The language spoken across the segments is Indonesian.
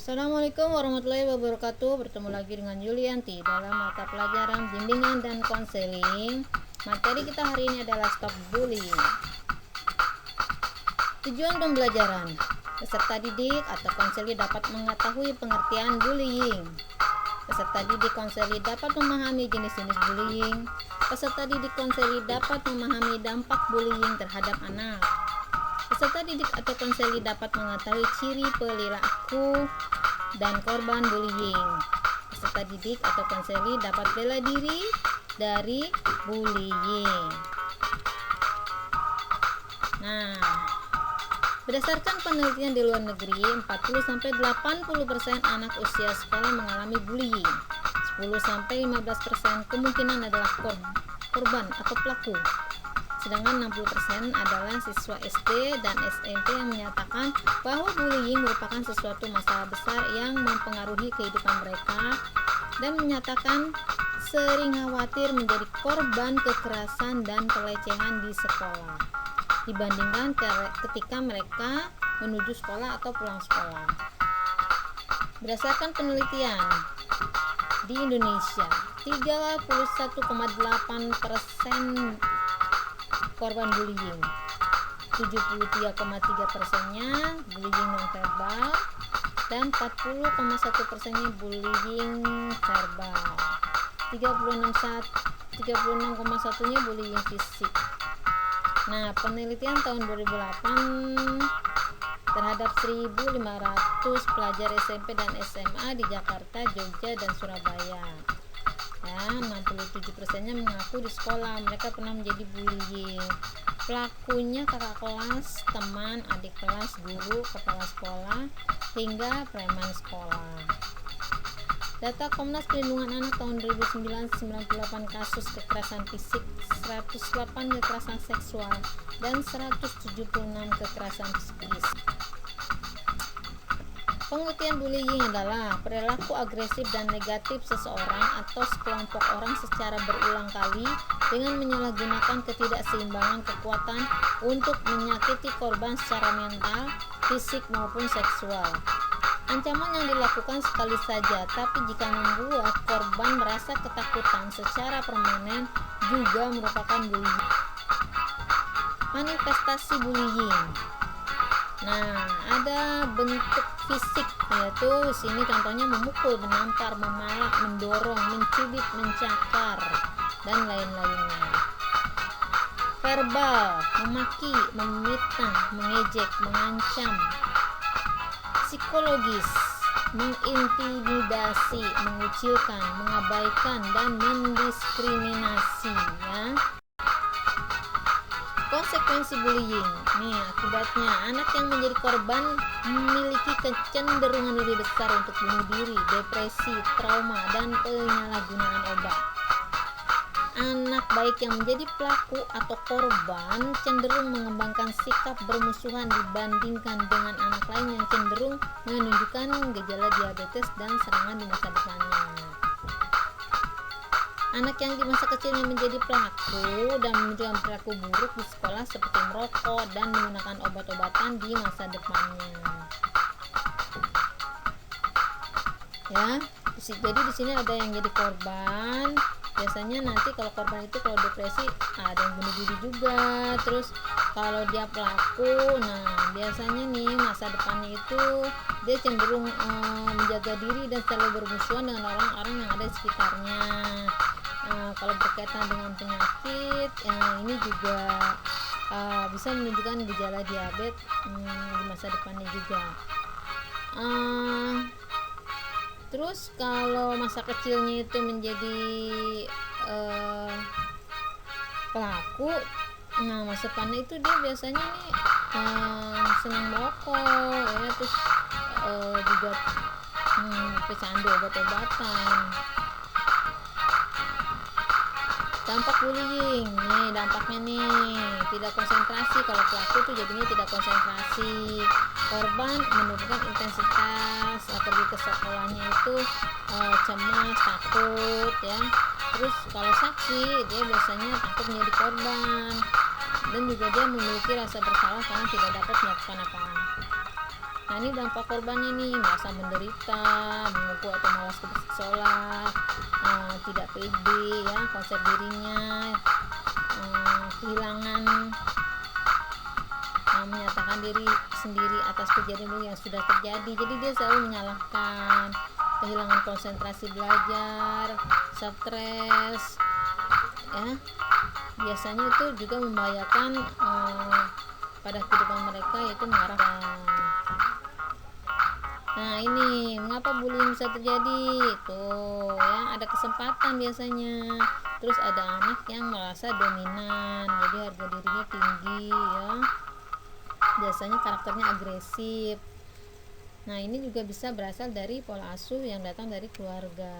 Assalamualaikum warahmatullahi wabarakatuh. Bertemu lagi dengan Yulianti dalam mata pelajaran bimbingan dan konseling. Materi kita hari ini adalah stop bullying. Tujuan pembelajaran: peserta didik atau konseli dapat mengetahui pengertian bullying. Peserta didik konseli dapat memahami jenis-jenis bullying. Peserta didik konseli dapat memahami dampak bullying terhadap anak. Peserta didik atau konseli dapat mengetahui ciri perilaku dan korban bullying. Peserta didik atau konseli dapat bela diri dari bullying. Nah, berdasarkan penelitian di luar negeri, 40-80% anak usia sekolah mengalami bullying. 10-15% kemungkinan adalah korban atau pelaku. Sedangkan 60% adalah siswa SD dan SMP yang menyatakan bahwa bullying merupakan sesuatu masalah besar yang mempengaruhi kehidupan mereka dan menyatakan sering khawatir menjadi korban kekerasan dan pelecehan di sekolah dibandingkan ketika mereka menuju sekolah atau pulang sekolah. Berdasarkan penelitian di Indonesia, 31,8% korban bullying, 73,3%-nya bullying non-verbal dan 40,1%-nya bullying verbal, 36,1%-nya bullying fisik. Nah, penelitian tahun 2008 terhadap 1.500 pelajar SMP dan SMA di Jakarta, Jogja, dan Surabaya. Ya, 67%-nya mengaku di sekolah mereka pernah menjadi bullying. Pelakunya kakak kelas, teman, adik kelas, guru, kepala sekolah, hingga preman sekolah. Data Komnas Perlindungan Anak tahun 2009, 98 kasus kekerasan fisik, 108 kekerasan seksual, dan 176 kekerasan psikis. Pengertian bullying adalah perilaku agresif dan negatif seseorang atau sekelompok orang secara berulang kali dengan menyalahgunakan ketidakseimbangan kekuatan untuk menyakiti korban secara mental, fisik maupun seksual. Ancaman yang dilakukan sekali saja, tapi jika membuat korban merasa ketakutan secara permanen juga merupakan bullying. Manifestasi bullying. Nah, ada bentuk fisik, yaitu sini contohnya memukul, menampar, memalak, mendorong, mencubit, mencakar, dan lain-lainnya. Verbal, memaki, memfitnah, mengejek, mengancam. Psikologis, mengintimidasi, mengucilkan, mengabaikan, dan mendiskriminasi, ya. Konsekuensi bullying. Nih, akibatnya anak yang menjadi korban memiliki kecenderungan lebih besar untuk bunuh diri, depresi, trauma, dan penyalahgunaan obat. Anak baik yang menjadi pelaku atau korban cenderung mengembangkan sikap bermusuhan dibandingkan dengan anak lain yang cenderung menunjukkan gejala diabetes dan serangan di masa depannya. Anak yang di masa kecilnya menjadi pelaku dan menunjukkan perilaku buruk di sekolah seperti merokok dan menggunakan obat-obatan di masa depannya. Ya, jadi di sini ada yang jadi korban. Biasanya nanti kalau korban itu kalau depresi ada yang bunuh diri juga. Terus kalau dia pelaku, nah biasanya nih masa depannya itu dia cenderung menjaga diri dan selalu bermusuhan dengan orang-orang yang ada di sekitarnya. Kalau berkaitan dengan penyakit, ini juga bisa menunjukkan gejala diabetes di masa depannya juga. Terus kalau masa kecilnya itu menjadi pelaku, nah masa depannya itu dia biasanya nih senang merokok, ya, terus juga pecandu obat-obatan. Dampak bullying, nih dampaknya nih tidak konsentrasi. Kalau pelaku tuh jadinya tidak konsentrasi, korban menurunkan intensitas pergi ke sekolahnya itu cemas, takut, ya. Terus kalau saksi, dia biasanya takut menjadi korban dan juga dia memiliki rasa bersalah karena tidak dapat melakukan apa-apa. Nah, ini dampak korbannya nih, merasa menderita, mengutuk atau malas ke sekolah, tidak pede ya konsep dirinya, kehilangan, menyatakan diri sendiri atas kejadian yang sudah terjadi. Jadi dia selalu menyalahkan, kehilangan konsentrasi belajar, stres ya. Biasanya itu juga membahayakan pada kehidupan mereka, yaitu mengarah. Nah, ini mengapa bullying bisa terjadi? Tuh ya, ada kesempatan biasanya. Terus ada anak yang merasa dominan, jadi harga dirinya tinggi ya. Biasanya karakternya agresif. Nah, ini juga bisa berasal dari pola asuh yang datang dari keluarga.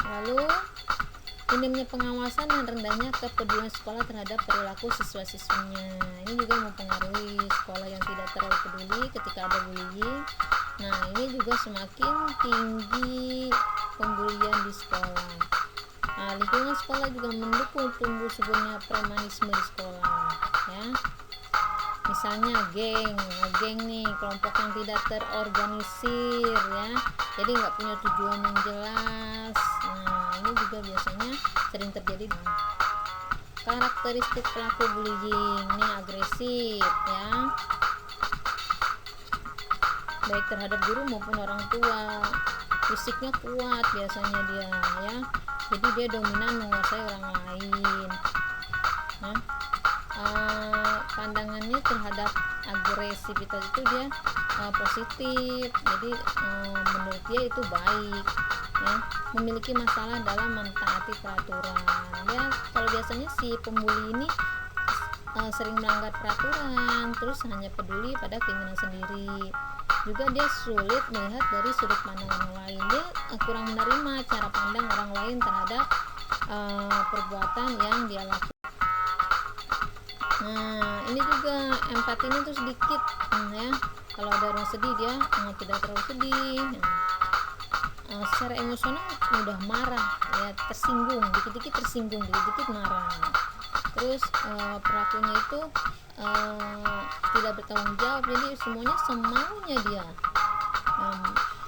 Lalu minimnya pengawasan dan rendahnya kepedulian sekolah terhadap perilaku siswa-siswinya. Ini juga mempengaruhi sekolah yang tidak terlalu peduli ketika ada bullying. Nah, ini juga semakin tinggi pembulian di sekolah. Nah, lingkungan sekolah juga mendukung tumbuh suburnya premanisme di sekolah ya. Misalnya geng nih, kelompok yang tidak terorganisir ya, jadi nggak punya tujuan yang jelas. Nah, ini juga biasanya sering terjadi. Karakteristik pelaku bullying nih agresif ya, baik terhadap guru maupun orang tua. Fisiknya kuat biasanya dia ya, jadi dia dominan menguasai orang lain. Nah, pandangannya terhadap agresivitas itu dia positif, jadi menurut dia itu baik ya. Memiliki masalah dalam mentaati peraturan ya. Kalau biasanya si pembuli ini sering melanggar peraturan, terus hanya peduli pada keinginan sendiri. Juga dia sulit melihat dari sudut pandang orang lain, dia kurang menerima cara pandang orang lain terhadap perbuatan yang dia lakukan. Nah, ini juga empatinya tuh sedikit ya. Kalau ada orang sedih dia tidak terlalu sedih. Secara emosional mudah marah ya, tersinggung, dikit-dikit tersinggung, dikit-dikit marah. Terus pelakunya itu tidak bertanggung jawab, jadi semuanya semaunya dia.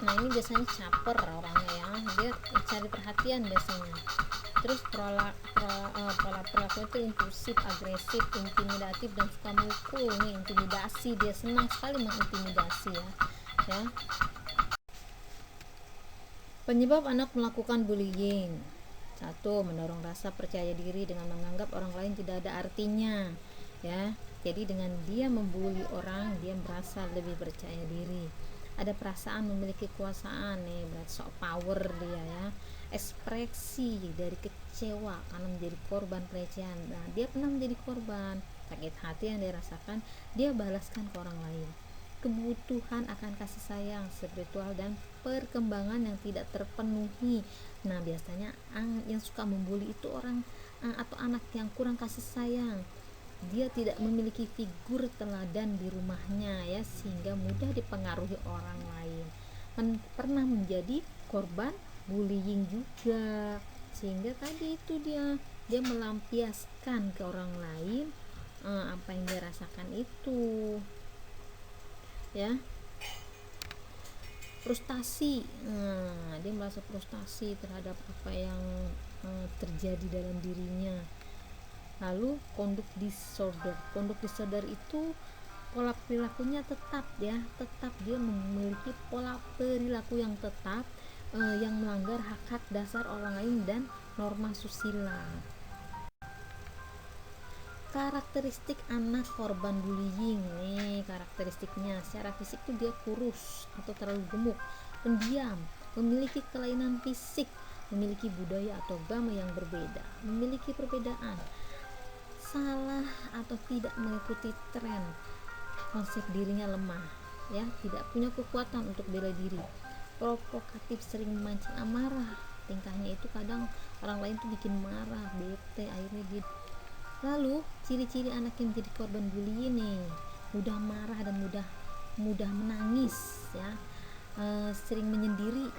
Nah, ini biasanya caper orangnya ya, dia cari perhatian biasanya. Terus pola perilaku itu impulsif, agresif, intimidatif, dan suka mukul nih, intimidasi, dia senang sekali mengintimidasi ya. Penyebab anak melakukan bullying: 1. Mendorong rasa percaya diri dengan menganggap orang lain tidak ada artinya ya. Jadi dengan dia membuli orang, dia merasa lebih percaya diri. Ada perasaan memiliki kekuasaan nih, berarti sok power dia ya. Ekspresi dari kecewa karena menjadi korban pelecehan. Nah, dia pernah menjadi korban, sakit hati yang dirasakan dia balaskan ke orang lain. Kebutuhan akan kasih sayang spiritual dan perkembangan yang tidak terpenuhi. Nah, biasanya yang suka membuli itu orang atau anak yang kurang kasih sayang. Dia tidak memiliki figur teladan di rumahnya ya, sehingga mudah dipengaruhi orang lain. Pernah menjadi korban bullying juga, sehingga tadi itu dia melampiaskan ke orang lain apa yang dia rasakan itu ya. Frustasi, dia merasa frustasi terhadap apa yang terjadi dalam dirinya. Lalu conduct disorder itu pola perilakunya tetap dia memiliki pola perilaku yang tetap yang melanggar hak-hak dasar orang lain dan norma susila. Karakteristik anak korban bullying nih, karakteristiknya secara fisik tuh dia kurus atau terlalu gemuk, pendiam, memiliki kelainan fisik, memiliki budaya atau agama yang berbeda, memiliki perbedaan, salah atau tidak mengikuti tren, konsep dirinya lemah ya, tidak punya kekuatan untuk bela diri, provokatif, sering memancing amarah, tingkahnya itu kadang orang lain tuh bikin marah, bete, akhirnya dia. Lalu ciri-ciri anak yang menjadi korban bullying nih, mudah marah dan mudah menangis ya, sering menyendiri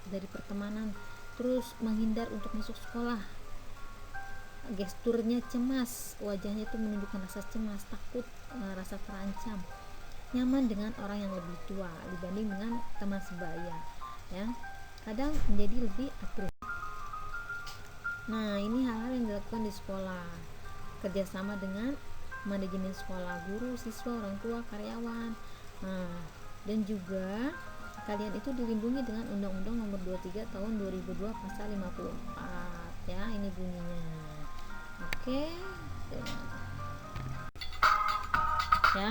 dari pertemanan, terus menghindar untuk masuk sekolah, gesturnya cemas, wajahnya itu menunjukkan rasa cemas, takut, rasa terancam. nyaman dengan orang yang lebih tua dibanding dengan teman sebaya, ya. Kadang menjadi lebih agresif. Nah, ini hal-hal yang dilakukan di sekolah, kerjasama dengan manajemen sekolah, guru, siswa, orang tua, karyawan. Nah, dan juga kalian itu dilindungi dengan Undang-Undang Nomor 23 Tahun 2002 Pasal 54, ya. Ini bunyinya. Oke, ya.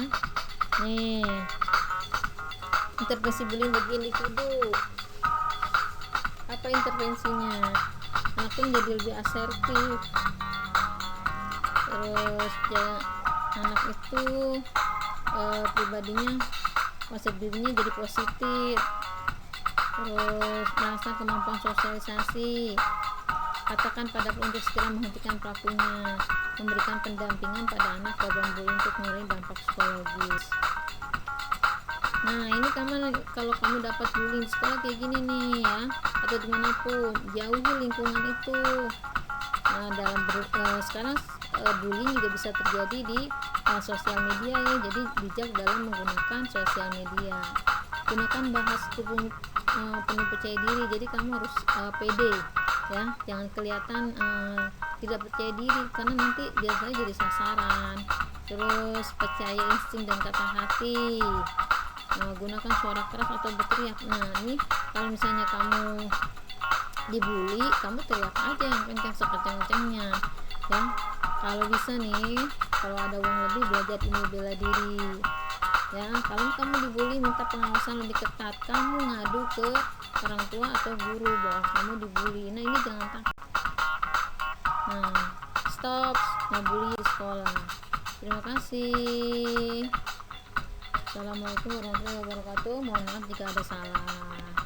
Nih, intervensi bullying bagi individu. Apa intervensinya? Anak tuh menjadi lebih asertif. Terus ya, anak itu pribadinya, konsep dirinya jadi positif. Terus merasa kemampuan sosialisasi. Katakan pada untuk segera menghentikan pelakunya, memberikan pendampingan pada anak korban bullying untuk mengurangi dampak psikologis. Nah, ini kalau kamu dapat bullying di sekolah kayak gini nih, ya, atau dimanapun, jauhi lingkungan itu. Nah, sekarang bullying juga bisa terjadi di sosial media, ya. Jadi bijak dalam menggunakan sosial media. Gunakan bahasa tubuh penuh percaya diri. Jadi kamu harus pede, ya, jangan kelihatan tidak percaya diri, karena nanti biasanya jadi sasaran. Terus percaya insting dan kata hati. Gunakan suara keras atau berteriak. Nah, ini kalau misalnya kamu dibully, kamu teriak aja yang kencang, sekencang-kencangnya, ya. Kalau bisa nih, kalau ada uang lebih, belajar ilmu bela diri, ya. Kalau kamu dibully, minta pengawasan lebih ketat. Kamu ngadu ke orang tua atau guru bahwa kamu dibully. Nah, ini jangan takut. Nah, stop ngebully di sekolah. Terima kasih. Assalamualaikum warahmatullahi wabarakatuh. Mohon maaf jika ada salah.